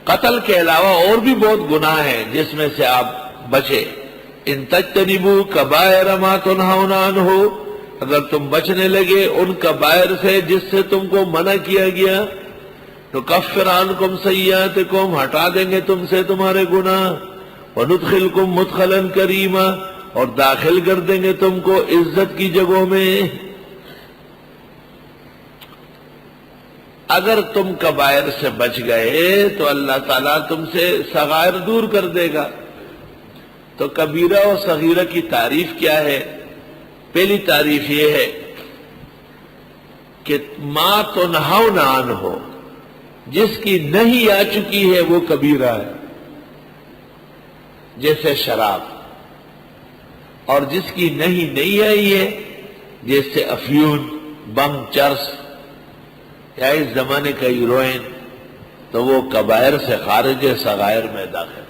قتل کے علاوہ اور بھی بہت گناہ ہیں جس میں سے آپ بچے. ان تجتنبوا کبائر ما تنہون عنہ، اگر تم بچنے لگے ان کبائر سے جس سے تم کو منع کیا گیا، نکفر عنکم سیئاتکم، ہٹا دیں گے تم سے تمہارے گناہ، وندخلکم مدخلا کریما، اور داخل کر دیں گے تم کو عزت کی جگہوں میں. اگر تم کبائر سے بچ گئے تو اللہ تعالیٰ تم سے صغائر دور کر دے گا. تو کبیرہ اور صغیرہ کی تعریف کیا ہے؟ پہلی تعریف یہ ہے کہ ما تنہون عنہ، جس کی نہیں آ چکی ہے وہ کبیرہ ہے، جیسے شراب، اور جس کی نہیں آئی ہے جیسے افیون، بم، چرس یا اس زمانے کا ہیروئن، تو وہ کبائر سے خارج ہے، صغائر میں داخل.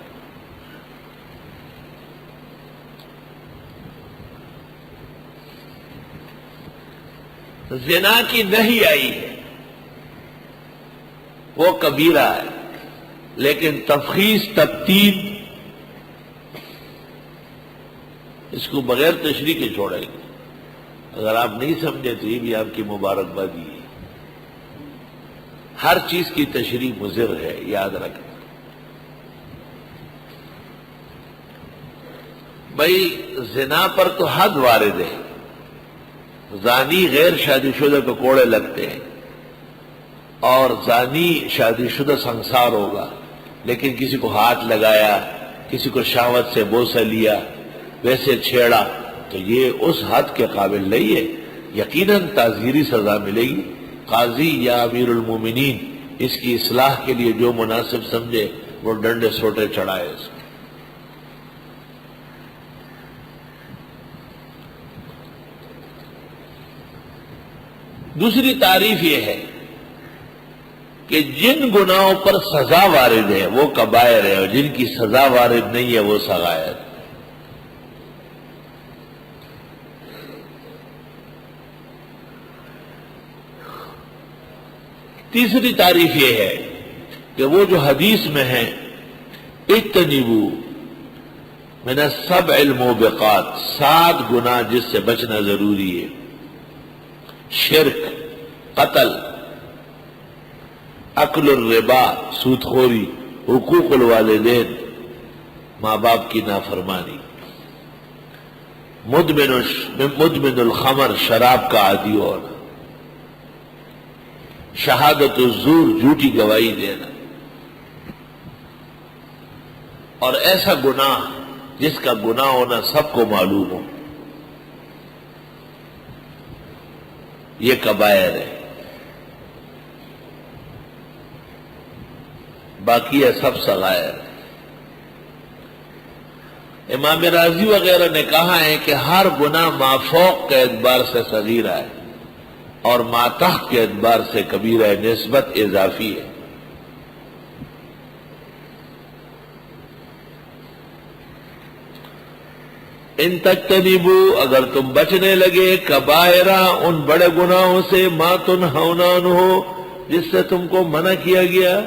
زنا کی نہیں آئی ہے وہ کبیرہ ہے، لیکن تفخیص، تبتیب اس کو بغیر تشریح کے چھوڑیں گے. اگر آپ نہیں سمجھے تو یہ بھی آپ کی مبارکبادی ہے. ہر چیز کی تشریح مضر ہے، یاد رکھیں. بھائی زنا پر تو حد وارد ہے، زانی غیر شادی شدہ کو کوڑے لگتے ہیں، اور زانی شادی شدہ سنسار ہوگا، لیکن کسی کو ہاتھ لگایا، کسی کو شہوت سے بوسہ لیا، ویسے چھیڑا، تو یہ اس حد کے قابل نہیں ہے. یقیناً تعزیری سزا ملے گی. قاضی یا امیر المومنین اس کی اصلاح کے لیے جو مناسب سمجھے وہ ڈنڈے سوٹے چڑھائے اس کو. دوسری تعریف یہ ہے کہ جن گناہوں پر سزا وارد ہے وہ کبائر ہے، اور جن کی سزا وارد نہیں ہے وہ صغائر. تیسری تعریف یہ ہے کہ وہ جو حدیث میں ہے اجتنبوا من السبع الموبقات، 7 گناہ جس سے بچنا ضروری ہے: شرک، قتل، اکل الربا، سود خوری، حقوق الوالدین، ماں باپ کی نافرمانی، مدمن الخمر، شراب کا عادی ہونا، شہادت الزور، جھوٹی گواہی دینا، اور ایسا گناہ جس کا گناہ ہونا سب کو معلوم ہو، یہ کبائر ہے. باقی ہے سب صغائر. امام راضی وغیرہ نے کہا ہے کہ ہر گناہ مافوق کے اعتبار سے صغیرہ ہے اور ماتحت کے اعتبار سے کبیرہ ہے، نسبت اضافی ہے. ان تجتنبوا، اگر تم بچنے لگے، کبائرہ، ان بڑے گناہوں سے، ما تنہون عنہ، جس سے تم کو منع کیا گیا،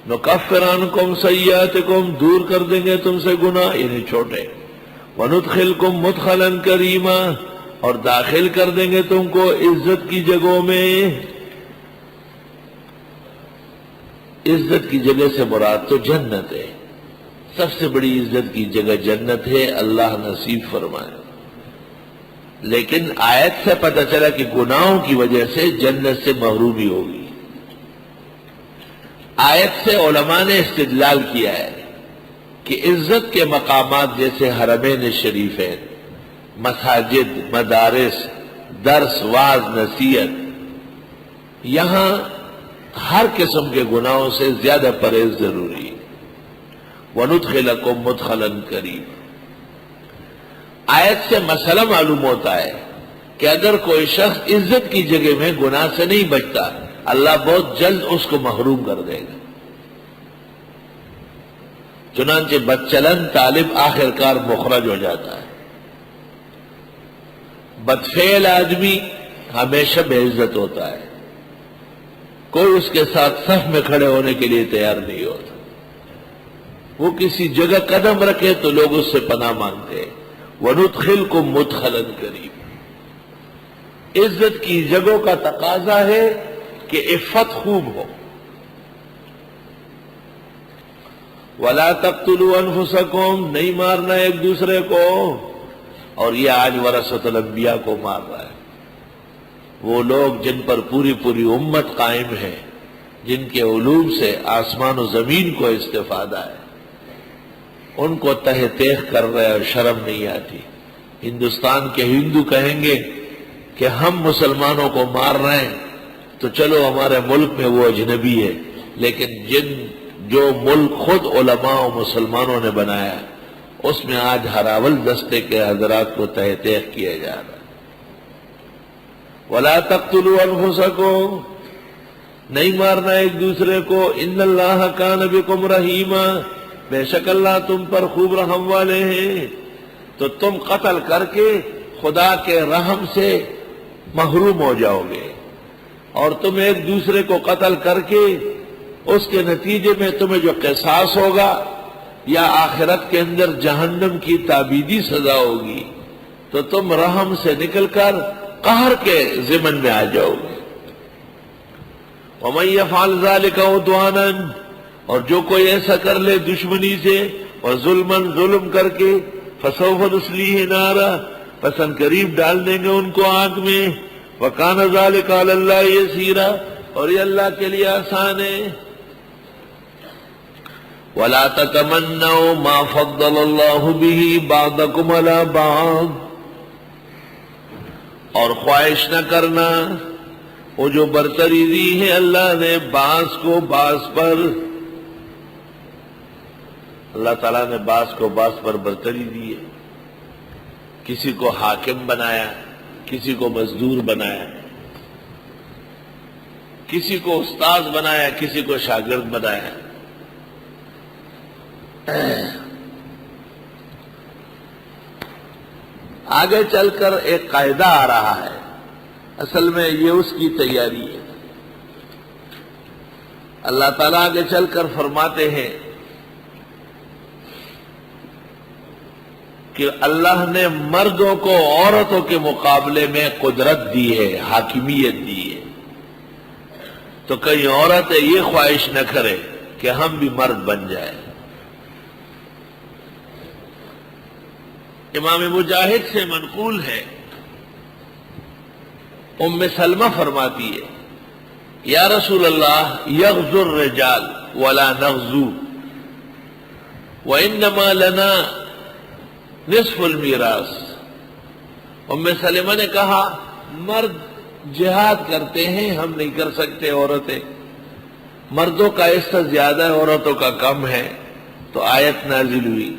نکفر عنکم سیئاتکم، دور کر دیں گے تم سے گناہ یعنی چھوٹے، وندخلکم مدخلا کریما، اور داخل کر دیں گے تم کو عزت کی جگہوں میں. عزت کی جگہ سے مراد تو جنت ہے، سب سے بڑی عزت کی جگہ جنت ہے، اللہ نصیب فرمائے. لیکن آیت سے پتہ چلا کہ گناہوں کی وجہ سے جنت سے محرومی ہوگی. آیت سے علماء نے استدلال کیا ہے کہ عزت کے مقامات جیسے حرمین شریفین، مساجد، مدارس، درس، واعظ، نصیحت، یہاں ہر قسم کے گناہوں سے زیادہ پرہیز ضروری ہے. وَنُدْخِلَكُمْ مُدْخَلًا كَرِيمًا. آیت سے مسئلہ معلوم ہوتا ہے کہ اگر کوئی شخص عزت کی جگہ میں گناہ سے نہیں بچتا، اللہ بہت جلد اس کو محروم کر دے گا. چنانچہ بدچلن طالب آخر کار مخرج ہو جاتا ہے. بدفعل آدمی ہمیشہ بے عزت ہوتا ہے. کوئی اس کے ساتھ صف میں کھڑے ہونے کے لیے تیار نہیں ہوتا. وہ کسی جگہ قدم رکھے تو لوگ اس سے پناہ مانگتے ہیں. وَنُدْخِلْكُمْ مُدْخَلًا كَرِيمًا. عزت کی جگہوں کا تقاضا ہے کہ عفت خوب ہو. وَلَا تَقْتُلُوا أَنفُسَكُمْ. نہیں مارنا ایک دوسرے کو. اور یہ آج ورثۃ الانبیاء کو مار رہا ہے. وہ لوگ جن پر پوری پوری امت قائم ہے، جن کے علوم سے آسمان و زمین کو استفادہ ہے، ان کو تہ تیغ کر رہے اور شرم نہیں آتی. ہندوستان کے ہندو کہیں گے کہ ہم مسلمانوں کو مار رہے ہیں تو چلو ہمارے ملک میں وہ اجنبی ہے، لیکن جو ملک خود علماء و مسلمانوں نے بنایا اس میں آج ہراول دستے کے حضرات کو تہ تیغ کیا جا رہا ہے. وَلَا تَقْتُلُوا أَنفُسَكُمْ. نہیں مارنا ایک دوسرے کو. إِنَّ اللَّهَ كَانَ بِكُمْ رَحِيمًا. بے شک اللہ تم پر خوب رحم والے ہیں. تو تم قتل کر کے خدا کے رحم سے محروم ہو جاؤ گے، اور تم ایک دوسرے کو قتل کر کے اس کے نتیجے میں تمہیں جو قصاص ہوگا یا آخرت کے اندر جہنم کی تابیدی سزا ہوگی تو تم رحم سے نکل کر قہر کے ضمن میں آ جاؤ گے. وَمَن يَفْعَلْ ذَلِكَ عُدْوَانًا. اور جو کوئی ایسا کر لے دشمنی سے اور ظلم کر کے، فَسَوْفَ نُصْلِيهِ نَارًا. پسند قریب ڈال دیں گے ان کو آگ میں. وَكَانَ ذَلِكَ عَلَى اللَّهِ يَسِيرًا. اور یہ اللہ کے لیے آسان ہے. وَلَا تَتَمَنَّوْا مَا فَضَّلَ اللَّهُ بِهِ بَعْضَكُمْ عَلَى بَعْضٍ. اور خواہش نہ کرنا وہ جو برتری دی ہے اللہ نے بعض کو بعض پر. اللہ تعالیٰ نے بعض کو بعض پر برتری دی ہے. کسی کو حاکم بنایا، کسی کو مزدور بنایا، کسی کو استاذ بنایا، کسی کو شاگرد بنایا. آگے چل کر ایک قاعدہ آ رہا ہے، اصل میں یہ اس کی تیاری ہے. اللہ تعالیٰ آگے چل کر فرماتے ہیں کہ اللہ نے مردوں کو عورتوں کے مقابلے میں قدرت دی ہے، حاکمیت دی ہے. تو کئی عورتیں یہ خواہش نہ کرے کہ ہم بھی مرد بن جائیں. امام مجاہد سے منقول ہے، ام سلمہ فرماتی ہے یا رسول اللہ یغزو الرجال ولا نغزو وانما لنا نصف المیراث. ام سلمہ نے کہا مرد جہاد کرتے ہیں، ہم نہیں کر سکتے. عورتیں، مردوں کا حصہ زیادہ ہے، عورتوں کا کم ہے. تو آیت نازل ہوئی